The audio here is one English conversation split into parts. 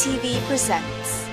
TV presents.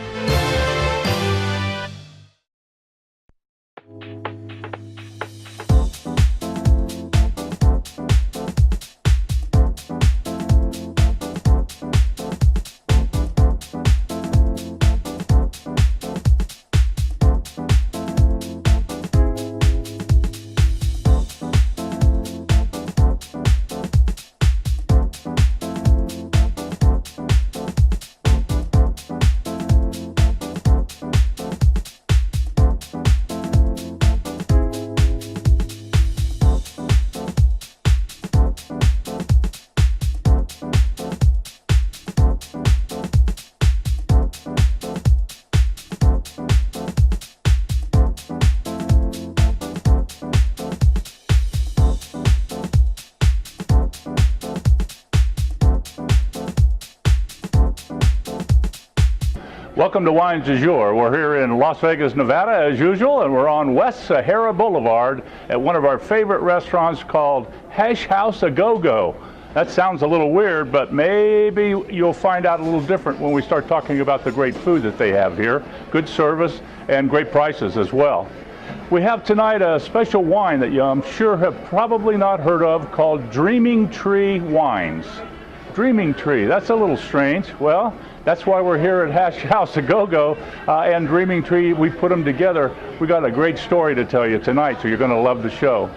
Welcome to Wines du Jour. We're here in Las Vegas, Nevada, as usual, and we're on West Sahara Boulevard at one of our favorite restaurants called Hash House A Go-Go. That sounds a little weird, but maybe you'll find out a little different when we start talking about the great food that they have here, good service, and great prices as well. We have tonight a special wine that you, I'm sure, have probably not heard of called Dreaming Tree Wines. Dreaming Tree, that's a little strange. Well, that's why we're here at Hash House A Go-Go and Dreaming Tree. We put them together. We got a great story to tell you tonight, so you're going to love the show.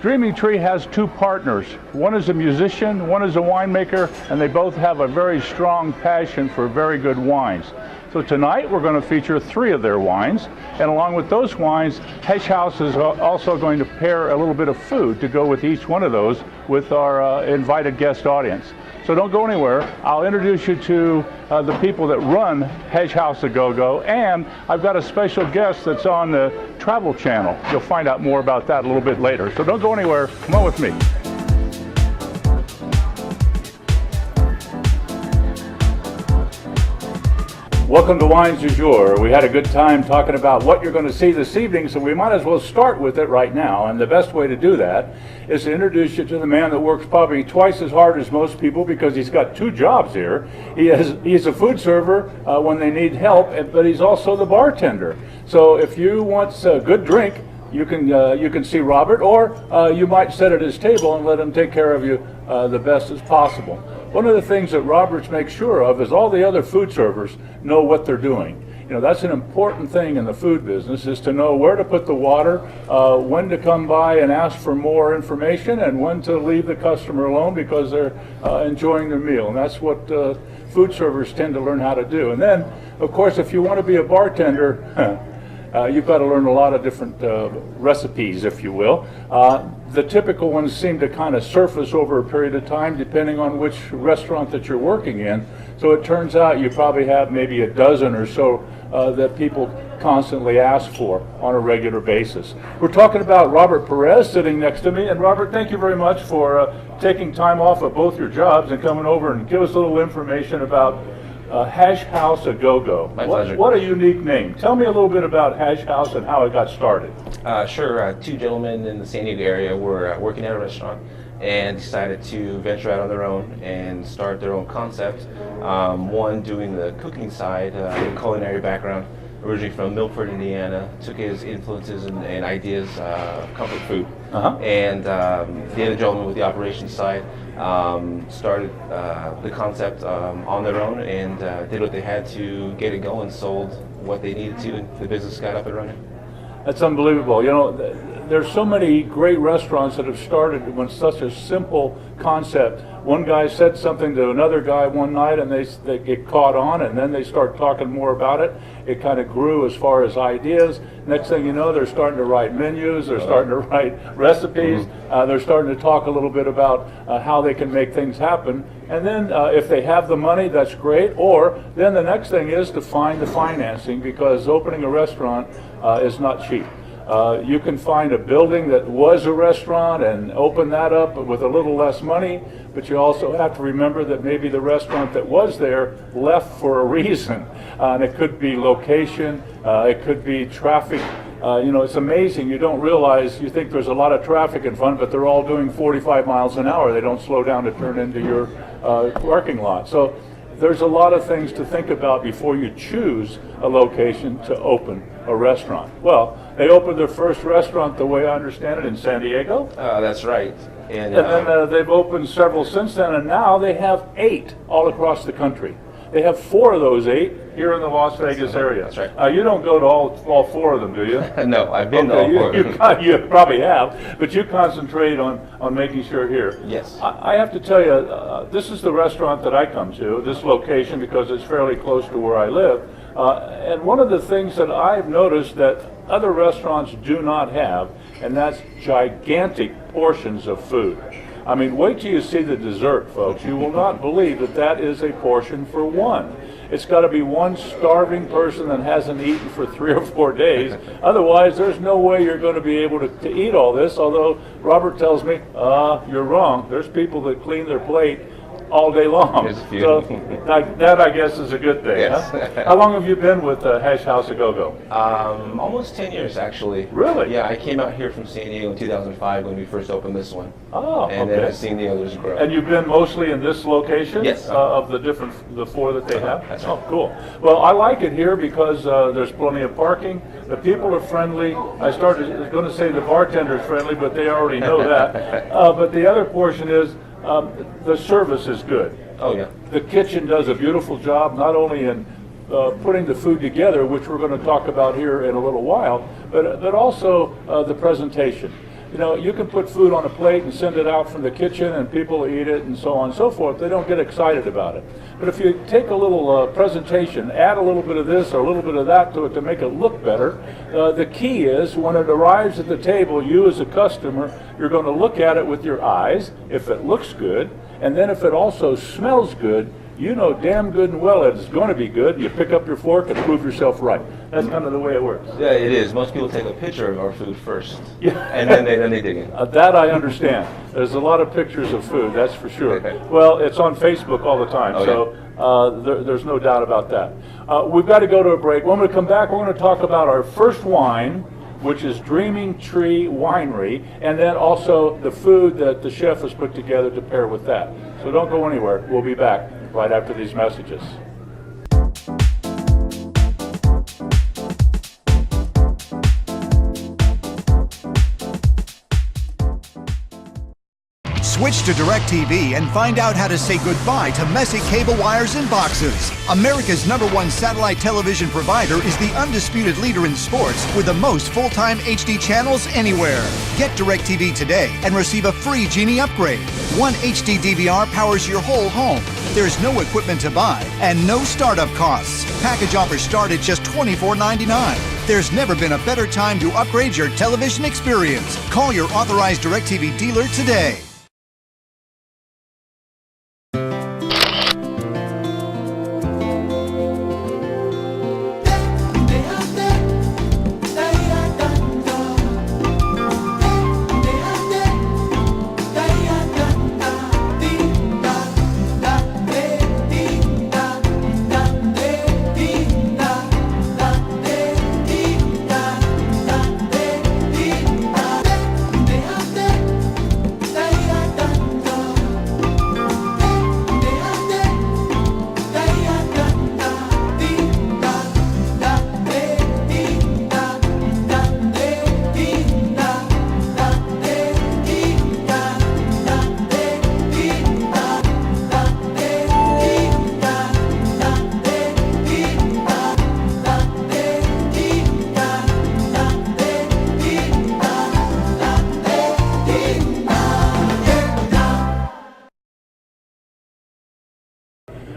Dreaming Tree has two partners. One is a musician, one is a winemaker, and they both have a very strong passion for very good wines. So tonight we're going to feature 3 of their wines, and along with those wines, Hash House is also going to pair a little bit of food to go with each one of those with our invited guest audience. So don't go anywhere. I'll introduce you to the people that run Hash House A Go-Go, and I've got a special guest that's on the Travel Channel. You'll find out more about that a little bit later. So don't go anywhere. Come on with me. Welcome to Wines du Jour. We had a good time talking about what you're going to see this evening, so we might as well start with it right now. And the best way to do that is to introduce you to the man that works probably twice as hard as most people because he's got 2 jobs here. He's a food server when they need help, but he's also the bartender. So if you want a good drink, you can see Robert, or you might sit at his table and let him take care of you the best as possible. One of the things that Roberts makes sure of is all the other food servers know what they're doing. You know, that's an important thing in the food business, is to know where to put the water, when to come by and ask for more information, and when to leave the customer alone because they're enjoying their meal. And that's what food servers tend to learn how to do. And then, of course, if you want to be a bartender, you've got to learn a lot of different recipes, if you will. The typical ones seem to kind of surface over a period of time depending on which restaurant that you're working in. So it turns out you probably have maybe a dozen or so that people constantly ask for on a regular basis. We're talking about Robert Perez sitting next to me. And Robert, thank you very much for taking time off of both your jobs and coming over and give us a little information about Hash House A Go-Go. My pleasure. What a unique name. Tell me a little bit about Hash House and how it got started. Sure. 2 gentlemen in the San Diego area were working at a restaurant and decided to venture out on their own and start their own concept. One doing the cooking side, a culinary background, originally from Milford, Indiana, took his influences and ideas, comfort food. And the other gentleman with the operations side started the concept on their own and did what they had to get it going, sold what they needed to, and the business got up and running. That's unbelievable. You know, there's so many great restaurants that have started with such a simple concept. One guy said something to another guy one night and they get caught on, and then they start talking more about it. It kind of grew as far as ideas. Next thing you know, they're starting to write menus, they're starting to write recipes, they're starting to talk a little bit about how they can make things happen. And then if they have the money, that's great. Or then the next thing is to find the financing, because opening a restaurant is not cheap. You can find a building that was a restaurant and open that up with a little less money, but you also have to remember that maybe the restaurant that was there left for a reason. And it could be location, it could be traffic. You know, it's amazing. You don't realize, you think there's a lot of traffic in front, but they're all doing 45 miles an hour. They don't slow down to turn into your parking lot. So there's a lot of things to think about before you choose a location to open a restaurant. Well, they opened their first restaurant, the way I understand it, in San Diego. That's right. And And then they've opened several since then, and now they have 8 all across the country. They have 4 of those 8 here in the Las Vegas area. That's right. You don't go to all 4 of them, do you? no, I've been to all Okay, four. you probably have, but you concentrate on making sure here. Yes. I have to tell you, this is the restaurant that I come to, this location, because it's fairly close to where I live. And one of the things that I've noticed that other restaurants do not have, and that's gigantic portions of food. I mean, wait till you see the dessert, folks. You will not believe that that is a portion for one. It's got to be one starving person that hasn't eaten for 3 or 4 days. Otherwise, there's no way you're going to be able to eat all this, although Robert tells me, you're wrong. There's people that clean their plate all day long. So that, I guess, is a good thing. Yes. Huh? How long have you been with Hash House A Go-Go? Almost 10 years, actually. Really? Yeah, I came out here from San Diego in 2005 when we first opened this one. Oh, and okay. then I've seen the others grow. And you've been mostly in this location? Yes. Of the 4 that they have? That's Oh, right. cool. Well, I like it here because there's plenty of parking. The people are friendly. I was going to say the bartender's friendly, but they already know that. But the other portion is the service is good. Oh, yeah. The kitchen does a beautiful job, not only in putting the food together, which we're going to talk about here in a little while, but also the presentation. You know, you can put food on a plate and send it out from the kitchen and people eat it and so on and so forth. They don't get excited about it. But if you take a little presentation, add a little bit of this or a little bit of that to it to make it look better, the key is when it arrives at the table, you as a customer, you're going to look at it with your eyes, if it looks good, and then if it also smells good, you know damn good and well it's going to be good. You pick up your fork and prove yourself right. That's kind of the way it works. Yeah, it is. Most people take a picture of our food first. Yeah. And then they dig in. That I understand. There's a lot of pictures of food, that's for sure. Well, it's on Facebook all the time, so there's no doubt about that. We've got to go to a break. When we come back, we're going to talk about our first wine, which is Dreaming Tree Winery, and then also the food that the chef has put together to pair with that. So don't go anywhere. We'll be back right after these messages. Switch to DirecTV and find out how to say goodbye to messy cable wires and boxes. America's #1 satellite television provider is the undisputed leader in sports with the most full-time HD channels anywhere. Get DirecTV today and receive a free Genie upgrade. One HD DVR powers your whole home. There's no equipment to buy and no startup costs. Package offers start at just $24.99. There's never been a better time to upgrade your television experience. Call your authorized DirecTV dealer today.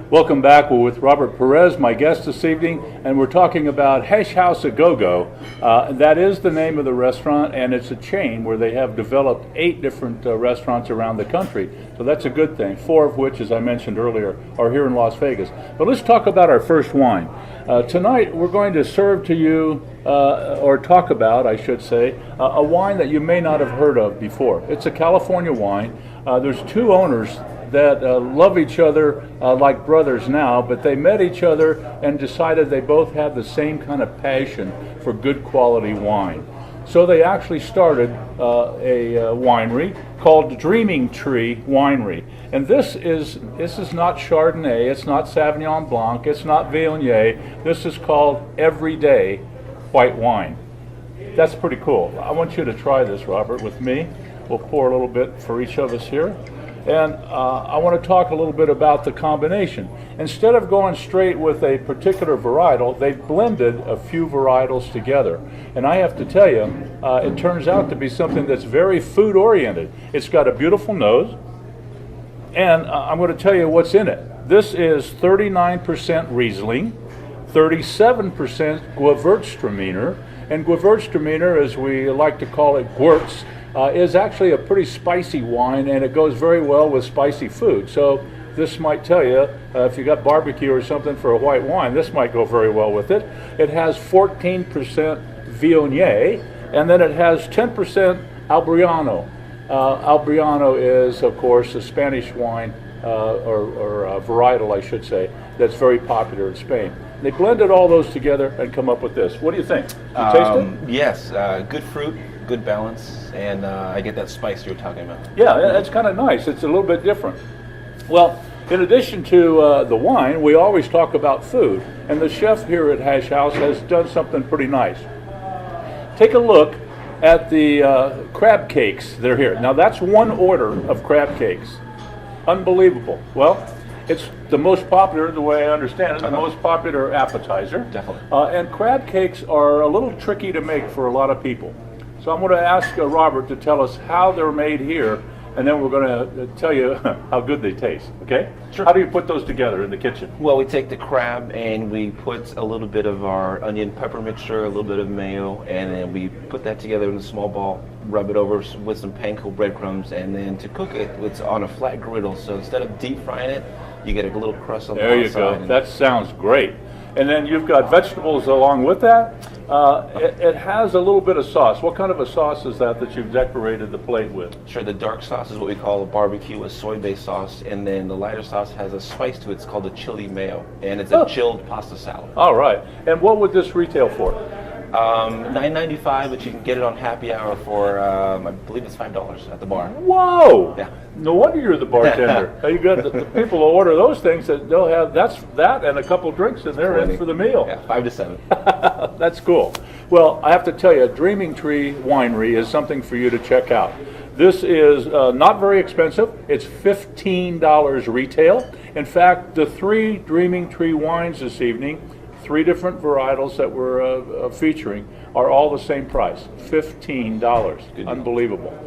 Welcome back. We're with Robert Perez, my guest this evening, and we're talking about Hash House A Go-Go. That is the name of the restaurant, and it's a chain where they have developed 8 different restaurants around the country. So that's a good thing, 4 of which, as I mentioned earlier, are here in Las Vegas. But let's talk about our first wine. Tonight we're going to serve to you, or talk about, I should say, a wine that you may not have heard of before. It's a California wine. There's 2 owners that love each other like brothers now, but they met each other and decided they both have the same kind of passion for good quality wine. So they actually started a winery called Dreaming Tree Winery. And this is not Chardonnay, it's not Sauvignon Blanc, it's not Viognier. This is called everyday white wine. That's pretty cool. I want you to try this, Robert, with me. We'll pour a little bit for each of us here. And I want to talk a little bit about the combination. Instead of going straight with a particular varietal, they've blended a few varietals together. And I have to tell you, it turns out to be something that's very food-oriented. It's got a beautiful nose, and I'm going to tell you what's in it. This is 39% Riesling, 37% Gewürztraminer, and Gewürztraminer, as we like to call it, Gewürz, is actually a pretty spicy wine, and it goes very well with spicy food. So this might tell you, if you got barbecue or something for a white wine, this might go very well with it. It has 14% Viognier, and then it has 10% Albriano. Albriano is, of course, a Spanish wine, or varietal, I should say, that's very popular in Spain. They blended all those together and come up with this. What do you think? You taste it? Yes, good fruit, good balance, and I get that spice you were talking about. Yeah, that's kind of nice. It's a little bit different. Well, in addition to the wine, we always talk about food, and the chef here at Hash House has done something pretty nice. Take a look at the crab cakes that are here. Now, that's one order of crab cakes. Unbelievable. Well, it's the most popular, the way I understand it, the most popular appetizer. Definitely. And crab cakes are a little tricky to make for a lot of people. So I'm going to ask Robert to tell us how they're made here, and then we're going to tell you how good they taste, okay? Sure. How do you put those together in the kitchen? Well, we take the crab and we put a little bit of our onion pepper mixture, a little bit of mayo, and then we put that together in a small ball, rub it over with some panko breadcrumbs, and then to cook it, it's on a flat griddle. So instead of deep frying it, you get a little crust on the outside. There you go. That sounds great. And then you've got vegetables along with that. It has a little bit of sauce. What kind of a sauce is that you've decorated the plate with? Sure, the dark sauce is what we call a barbecue, a soy-based sauce, and then the lighter sauce has a spice to it. It's called a chili mayo, and it's a chilled pasta salad. All right. And what would this retail for? $9.95, but you can get it on happy hour for I believe it's $5 at the bar. Whoa! Yeah. No wonder you're the bartender. You got the people who order those things that they'll have that and a couple drinks and they're in for the meal. Yeah, 5 to 7. That's cool. Well, I have to tell you, Dreaming Tree Winery is something for you to check out. This is not very expensive. It's $15 retail. In fact, the 3 Dreaming Tree wines this evening, 3 different varietals that we're featuring, are all the same price, $15. Unbelievable.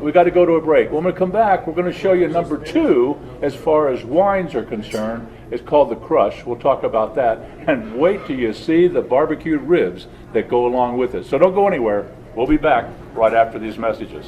We got to go to a break. When we come back, we're going to show you number 2 as far as wines are concerned. It's called the Crush. We'll talk about that. And wait till you see the barbecued ribs that go along with it. So don't go anywhere. We'll be back right after these messages.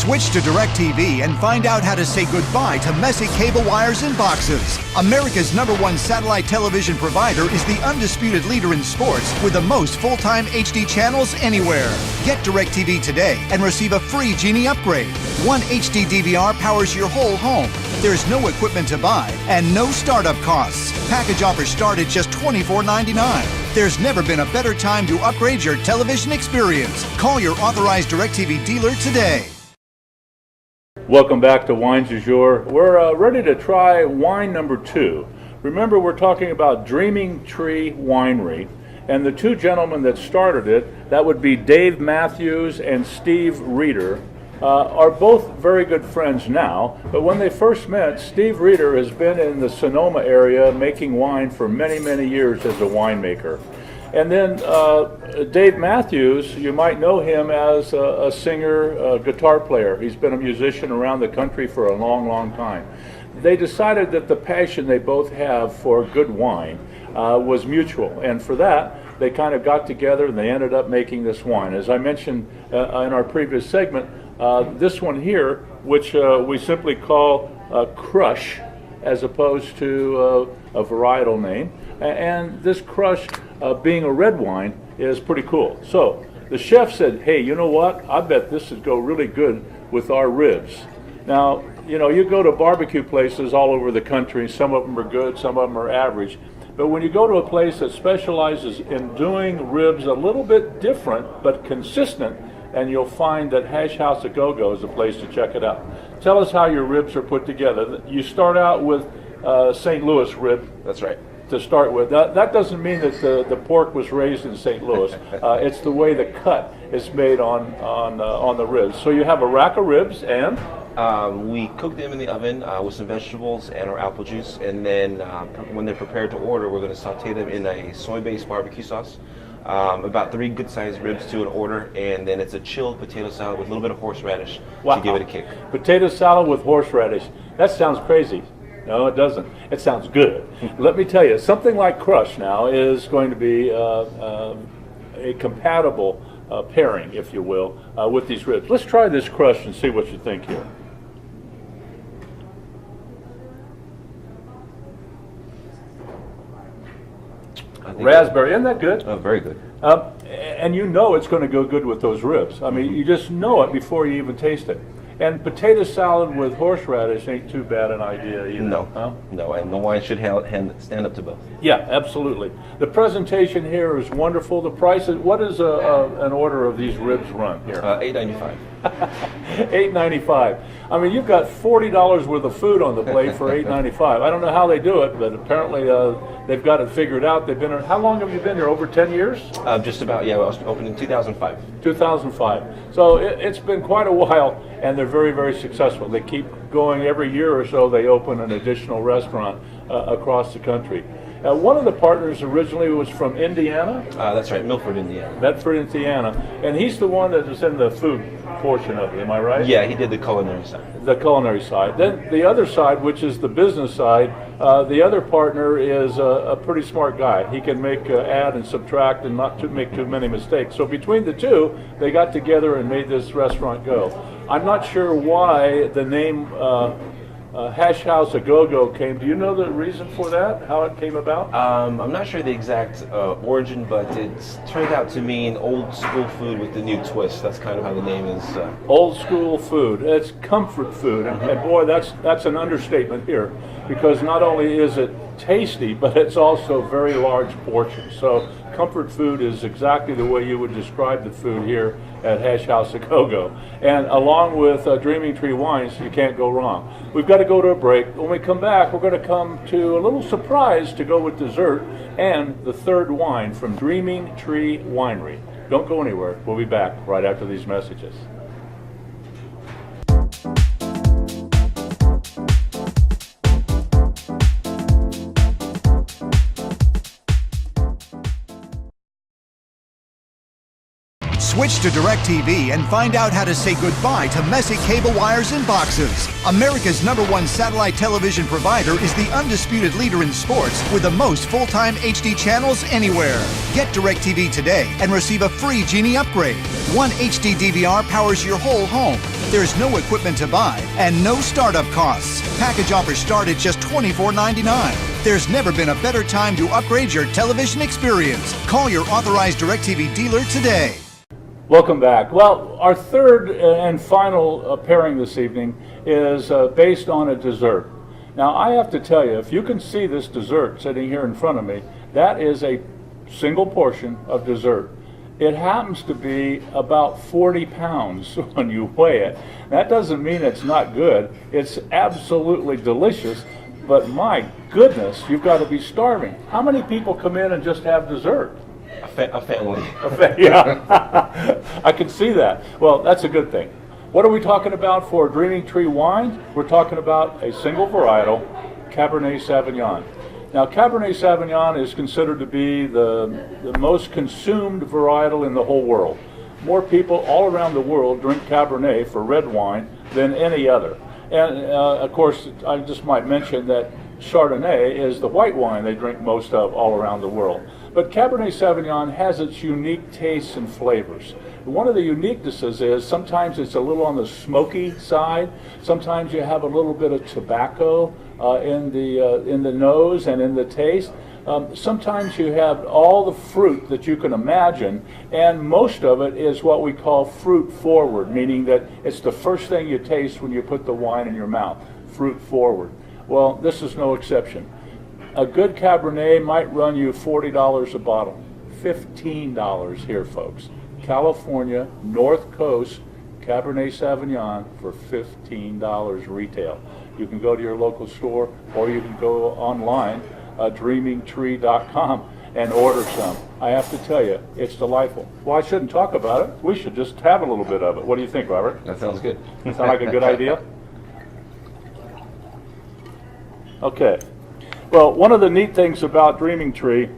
Switch to DirecTV and find out how to say goodbye to messy cable wires and boxes. America's #1 satellite television provider is the undisputed leader in sports with the most full-time HD channels anywhere. Get DirecTV today and receive a free Genie upgrade. One HD DVR powers your whole home. There's no equipment to buy and no startup costs. Package offers start at just $24.99. There's never been a better time to upgrade your television experience. Call your authorized DirecTV dealer today. Welcome back to Wines du Jour. We're ready to try wine number 2. Remember, we're talking about Dreaming Tree Winery, and the two gentlemen that started it, that would be Dave Matthews and Steve Reeder, are both very good friends now. But when they first met, Steve Reeder has been in the Sonoma area making wine for many, many years as a winemaker. And then Dave Matthews, you might know him as a singer, a guitar player. He's been a musician around the country for a long, long time. They decided that the passion they both have for good wine was mutual. And for that, they kind of got together and they ended up making this wine. As I mentioned in our previous segment, this one here, which we simply call Crush, as opposed to a varietal name. And this Crush, being a red wine, is pretty cool. So the chef said, hey, you know what? I bet this would go really good with our ribs. Now, you know, you go to barbecue places all over the country. Some of them are good, some of them are average. But when you go to a place that specializes in doing ribs a little bit different but consistent, and you'll find that Hash House A Go-Go is a place to check it out. Tell us how your ribs are put together. You start out with St. Louis rib. That's right. To start with. That doesn't mean that the pork was raised in St. Louis. It's the way the cut is made on the ribs. So you have a rack of ribs, and we cook them in the oven with some vegetables and our apple juice, and then when they're prepared to order, we're going to saute them in a soy-based barbecue sauce. About 3 good-sized ribs to an order, and then it's a chilled potato salad with a little bit of horseradish to give it a kick. Potato salad with horseradish. That sounds crazy. No, it doesn't. It sounds good. Let me tell you, something like Crush now is going to be a compatible pairing, if you will, with these ribs. Let's try this Crush and see what you think here. Raspberry, isn't that good? Oh, very good. And you know it's going to go good with those ribs. I mean, you just know it before you even taste it. And potato salad with horseradish ain't too bad an idea either. No, huh? No, and the wine should stand up to both. Yeah, absolutely. The presentation here is wonderful. The price is, what is an order of these ribs run here? $8.95. $8.95. I mean, you've got $40 worth of food on the plate for $8.95. I don't know how they do it, but apparently they've got it figured out. They've been here. How long have you been here? Over 10 years? Just about. Yeah, I was opened in 2005. 2005. So it's been quite a while, and they're very, very successful. They keep going every year or so. They open an additional restaurant across the country. One of the partners originally was from Indiana. That's right, Milford, Indiana. Medford, Indiana. And he's the one that is in the food portion of it, am I right? Yeah, he did the culinary side. The culinary side. Then the other side, which is the business side, the other partner is a pretty smart guy. He can make add and subtract and not make too many mistakes. So between the two, they got together and made this restaurant go. I'm not sure why the name Hash House A Go-Go came. Do you know the reason for that? How it came about? I'm not sure the exact origin, but it turned out to mean old school food with the new twist. That's kind of how the name is. Old school food. It's comfort food, and boy, that's an understatement here, because not only is it tasty, but it's also very large portions. So comfort food is exactly the way you would describe the food here at Hash House A Go-Go. And along with Dreaming Tree Wines, you can't go wrong. We've got to go to a break. When we come back, we're going to come to a little surprise to go with dessert and the third wine from Dreaming Tree Winery. Don't go anywhere. We'll be back right after these messages. Switch to DirecTV and find out how to say goodbye to messy cable wires and boxes. America's #1 satellite television provider is the undisputed leader in sports with the most full-time HD channels anywhere. Get DirecTV today and receive a free Genie upgrade. One HD DVR powers your whole home. There's no equipment to buy and no startup costs. Package offers start at just $24.99. There's never been a better time to upgrade your television experience. Call your authorized DirecTV dealer today. Welcome back. Well, our third and final pairing this evening is based on a dessert. Now, I have to tell you, if you can see this dessert sitting here in front of me, that is a single portion of dessert. It happens to be about 40 pounds when you weigh it. That doesn't mean it's not good. It's absolutely delicious, but my goodness, you've got to be starving. How many people come in and just have dessert? A family. Yeah, I can see that. Well, that's a good thing. What are we talking about for Dreaming Tree wines? We're talking about a single varietal, Cabernet Sauvignon. Now, Cabernet Sauvignon is considered to be the most consumed varietal in the whole world. More people all around the world drink Cabernet for red wine than any other. And of course, I just might mention that Chardonnay is the white wine they drink most of all around the world. But Cabernet Sauvignon has its unique tastes and flavors. One of the uniquenesses is sometimes it's a little on the smoky side. Sometimes you have a little bit of tobacco in the nose and in the taste. Sometimes you have all the fruit that you can imagine, and most of it is what we call fruit forward, meaning that it's the first thing you taste when you put the wine in your mouth, fruit forward. Well, this is no exception. A good Cabernet might run you $40 a bottle, $15 here, folks. California, North Coast, Cabernet Sauvignon for $15 retail. You can go to your local store, or you can go online, dreamingtree.com, and order some. I have to tell you, it's delightful. Well, I shouldn't talk about it. We should just have a little bit of it. What do you think, Robert? That sounds good. Sound like a good idea? Okay. Well, one of the neat things about Dreaming Tree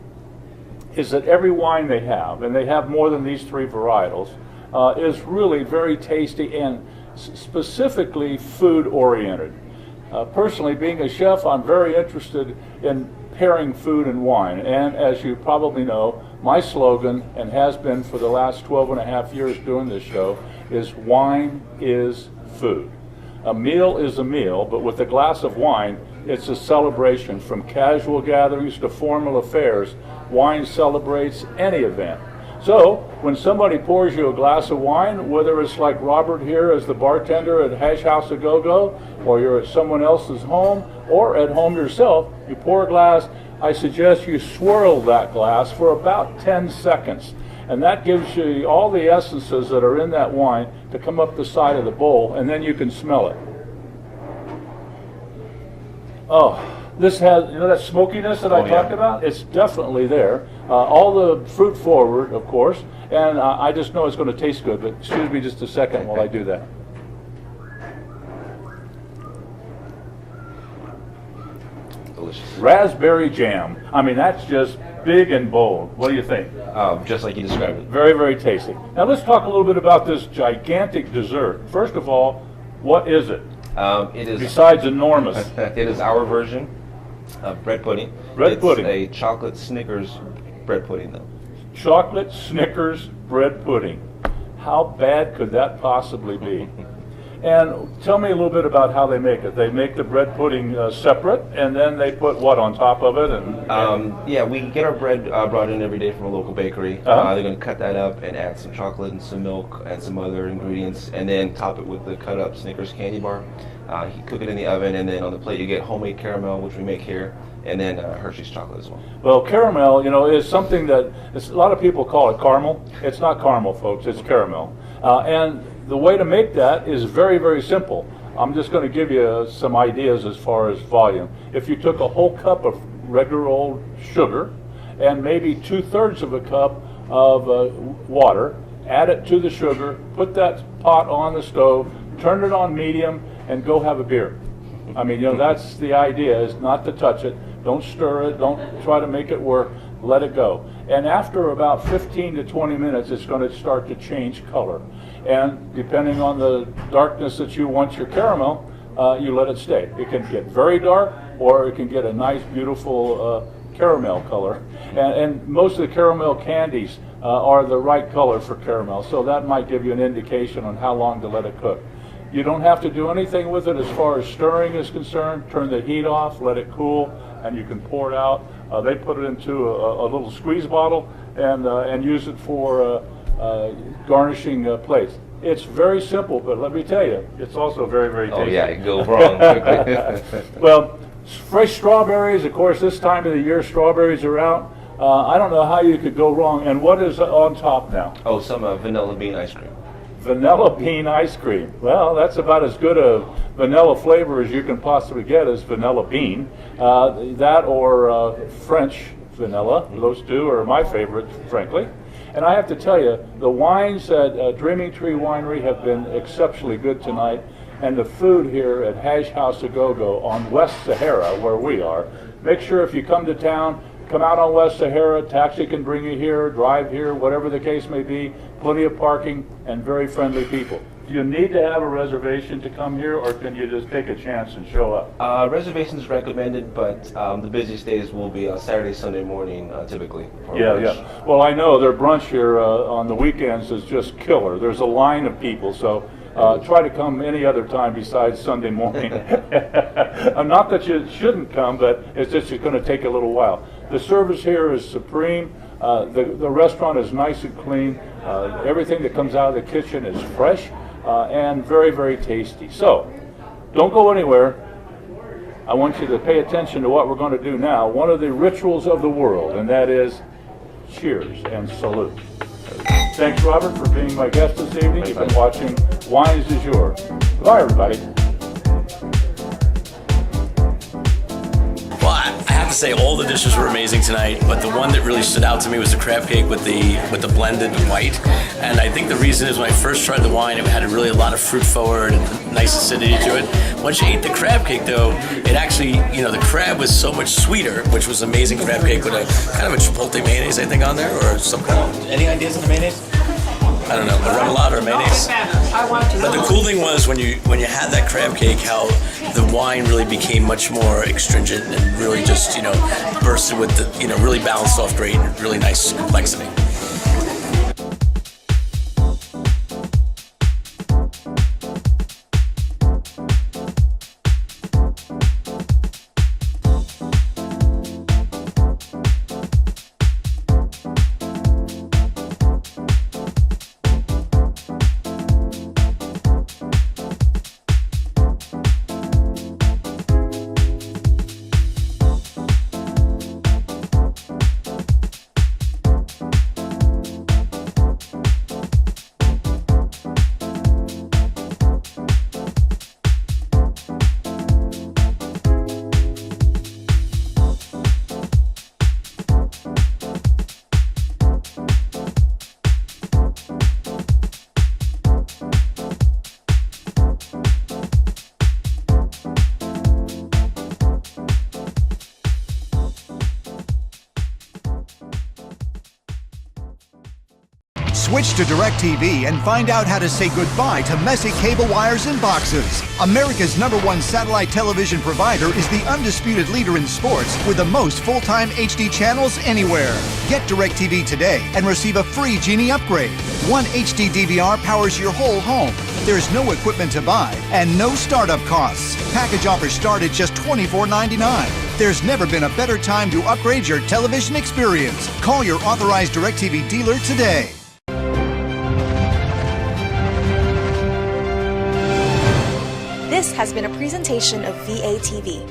is that every wine they have, and they have more than these three varietals, is really very tasty and specifically food-oriented. Personally, being a chef, I'm very interested in pairing food and wine. And as you probably know, my slogan, and has been for the last 12 and a half years doing this show, is wine is food. A meal is a meal, but with a glass of wine, it's a celebration. From casual gatherings to formal affairs, wine celebrates any event. So, when somebody pours you a glass of wine, whether it's like Robert here as the bartender at Hash House A Go-Go, or you're at someone else's home, or at home yourself, you pour a glass, I suggest you swirl that glass for about 10 seconds. And that gives you all the essences that are in that wine to come up the side of the bowl, and then you can smell it. Oh, this has, you know, that smokiness that I talked about? It's definitely there. All the fruit forward, of course, and I just know it's going to taste good, but excuse me just a second while I do that. Delicious. Raspberry jam. I mean, that's just big and bold. What do you think? Just like you described it. Very, very tasty. Now let's talk a little bit about this gigantic dessert. First of all, what is it? It is, besides enormous. It is our version of bread pudding. Bread pudding. It's a chocolate Snickers bread pudding, though. Chocolate Snickers bread pudding. How bad could that possibly be? And tell me a little bit about how they make it. They make the bread pudding separate, and then they put what on top of it? Yeah, we get our bread brought in every day from a local bakery. They're going to cut that up and add some chocolate and some milk and some other ingredients, and then top it with the cut up Snickers candy bar. You cook it in the oven, and then on the plate you get homemade caramel, which we make here, and then Hershey's chocolate as well. Well, caramel, you know, is something that a lot of people call it caramel. It's not caramel, folks. It's caramel. And the way to make that is very, very simple. I'm just going to give you some ideas as far as volume. If you took a whole cup of regular old sugar and maybe 2/3 of a cup of water, add it to the sugar, put that pot on the stove, turn it on medium, and go have a beer. I mean, you know, that's the idea, is not to touch it. Don't stir it. Don't try to make it work. Let it go. And after about 15 to 20 minutes, it's going to start to change color. And depending on the darkness that you want your caramel, you let it stay. It can get very dark, or it can get a nice, beautiful caramel color. And most of the caramel candies are the right color for caramel, so that might give you an indication on how long to let it cook. You don't have to do anything with it as far as stirring is concerned. Turn the heat off, let it cool, and you can pour it out. They put it into a little squeeze bottle and use it for garnishing plates. It's very simple, but let me tell you, it's also very, very tasty. Oh yeah, it goes wrong quickly. Well, fresh strawberries, of course, this time of the year, strawberries are out. I don't know how you could go wrong. And what is on top now? Oh, some vanilla bean ice cream. Vanilla bean ice cream. Well, that's about as good a vanilla flavor as you can possibly get as vanilla bean. That or French vanilla. Those two are my favorites, frankly. And I have to tell you, the wines at Dreaming Tree Winery have been exceptionally good tonight. And the food here at Hash House A-Go-Go on West Sahara, where we are. Make sure if you come to town, come out on West Sahara, taxi can bring you here, drive here, whatever the case may be, plenty of parking, and very friendly people. Do you need to have a reservation to come here, or can you just take a chance and show up? Reservations recommended, but the busiest days will be Saturday, Sunday morning, typically. Yeah. Well, I know their brunch here on the weekends is just killer. There's a line of people, so try to come any other time besides Sunday morning. Not that you shouldn't come, but it's just going to take a little while. The service here is supreme. The restaurant is nice and clean. Everything that comes out of the kitchen is fresh and very, very tasty. So, don't go anywhere. I want you to pay attention to what we're going to do now. One of the rituals of the world, and that is cheers and salute. Thanks, Robert, for being my guest this evening. You've been watching Wines du Jour. Goodbye, everybody. Well, I have to say all the dishes were amazing tonight, but the one that really stood out to me was the crab cake with the blended white. And I think the reason is when I first tried the wine, it had really a lot of fruit forward and nice acidity to it. Once you ate the crab cake, though, it actually, the crab was so much sweeter, which was amazing crab cake with a kind of a chipotle mayonnaise, I think, on there, or some kind of. Any ideas on the mayonnaise? I don't know, the remoulade or mayonnaise. But the cool thing was when you had that crab cake, how the wine really became much more astringent and really just bursted with the really balanced off great and really nice complexity. Switch to DirecTV and find out how to say goodbye to messy cable wires and boxes. America's #1 satellite television provider is the undisputed leader in sports with the most full-time HD channels anywhere. Get DirecTV today and receive a free Genie upgrade. One HD DVR powers your whole home. There's no equipment to buy and no startup costs. Package offers start at just $24.99. There's never been a better time to upgrade your television experience. Call your authorized DirecTV dealer today. This has been a presentation of VATV.